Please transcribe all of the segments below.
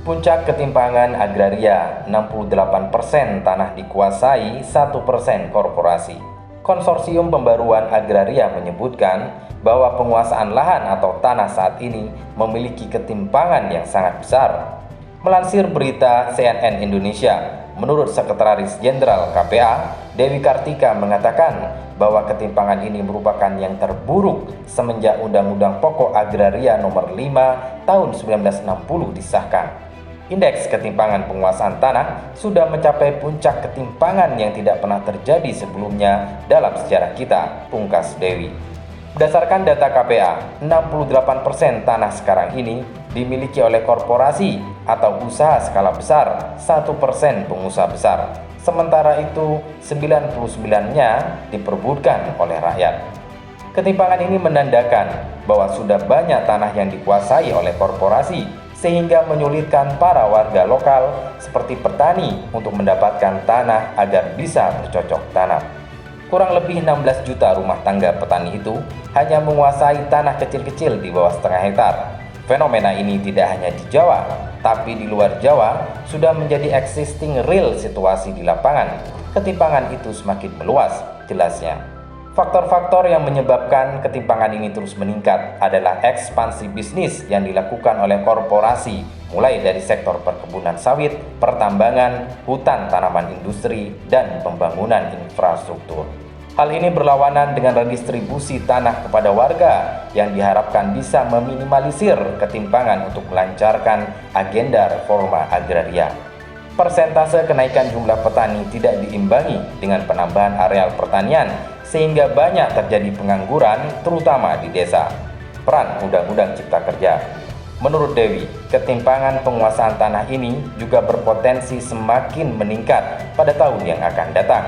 Puncak ketimpangan agraria, 68% tanah dikuasai, 1% korporasi. Konsorsium Pembaruan Agraria menyebutkan bahwa penguasaan lahan atau tanah saat ini memiliki ketimpangan yang sangat besar. Melansir berita CNN Indonesia, menurut Sekretaris Jenderal KPA, Dewi Kartika mengatakan bahwa ketimpangan ini merupakan yang terburuk semenjak Undang-Undang Pokok Agraria Nomor 5 Tahun 1960 disahkan. Indeks ketimpangan penguasaan tanah sudah mencapai puncak ketimpangan yang tidak pernah terjadi sebelumnya dalam sejarah kita, pungkas Dewi. Berdasarkan data KPA, 68% tanah sekarang ini dimiliki oleh korporasi atau usaha skala besar, 1% pengusaha besar. Sementara itu, 99-nya diperebutkan oleh rakyat. Ketimpangan ini menandakan bahwa sudah banyak tanah yang dikuasai oleh korporasi, sehingga menyulitkan para warga lokal seperti petani untuk mendapatkan tanah agar bisa bercocok tanam. Kurang lebih 16 juta rumah tangga petani itu hanya menguasai tanah kecil-kecil di bawah setengah hektar. Fenomena ini tidak hanya di Jawa, tapi di luar Jawa sudah menjadi existing real situasi di lapangan. Ketimpangan itu semakin meluas, jelasnya. Faktor-faktor yang menyebabkan ketimpangan ini terus meningkat adalah ekspansi bisnis yang dilakukan oleh korporasi, mulai dari sektor perkebunan sawit, pertambangan, hutan tanaman industri, dan pembangunan infrastruktur. Hal ini berlawanan dengan redistribusi tanah kepada warga yang diharapkan bisa meminimalisir ketimpangan untuk melancarkan agenda reforma agraria. Persentase kenaikan jumlah petani tidak diimbangi dengan penambahan areal pertanian, sehingga banyak terjadi pengangguran terutama di desa. Peran Undang-Undang Cipta Kerja. Menurut Dewi, ketimpangan penguasaan tanah ini juga berpotensi semakin meningkat pada tahun yang akan datang.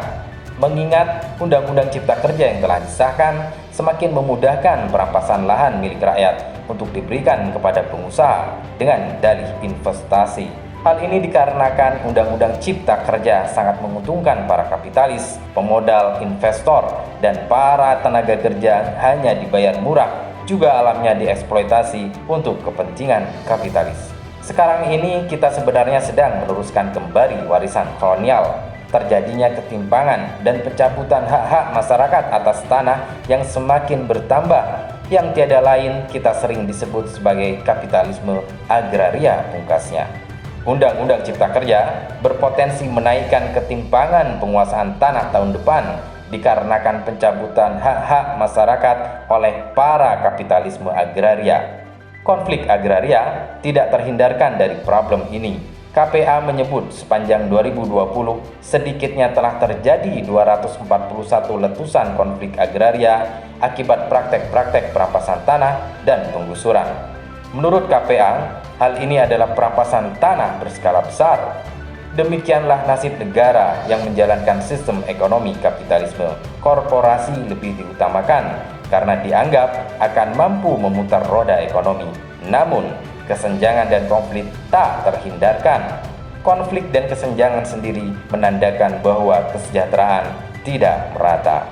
Mengingat Undang-Undang Cipta Kerja yang telah disahkan semakin memudahkan perampasan lahan milik rakyat untuk diberikan kepada pengusaha dengan dalih investasi. Hal ini dikarenakan Undang-Undang Cipta Kerja sangat menguntungkan para kapitalis, pemodal, investor, dan para tenaga kerja hanya dibayar murah, juga alamnya dieksploitasi untuk kepentingan kapitalis. Sekarang ini kita sebenarnya sedang meneruskan kembali warisan kolonial. Terjadinya ketimpangan dan pencabutan hak-hak masyarakat atas tanah yang semakin bertambah, yang tiada lain kita sering disebut sebagai kapitalisme agraria, pungkasnya. Undang-Undang Cipta Kerja berpotensi menaikkan ketimpangan penguasaan tanah tahun depan dikarenakan pencabutan hak-hak masyarakat oleh para kapitalisme agraria. Konflik agraria tidak terhindarkan dari problem ini. KPA menyebut sepanjang 2020 sedikitnya telah terjadi 241 letusan konflik agraria akibat praktek-praktek perampasan tanah dan penggusuran. Menurut KPA, hal ini adalah perampasan tanah berskala besar. Demikianlah nasib negara yang menjalankan sistem ekonomi kapitalisme. Korporasi lebih diutamakan karena dianggap akan mampu memutar roda ekonomi. Namun, kesenjangan dan konflik tak terhindarkan. Konflik dan kesenjangan sendiri menandakan bahwa kesejahteraan tidak merata.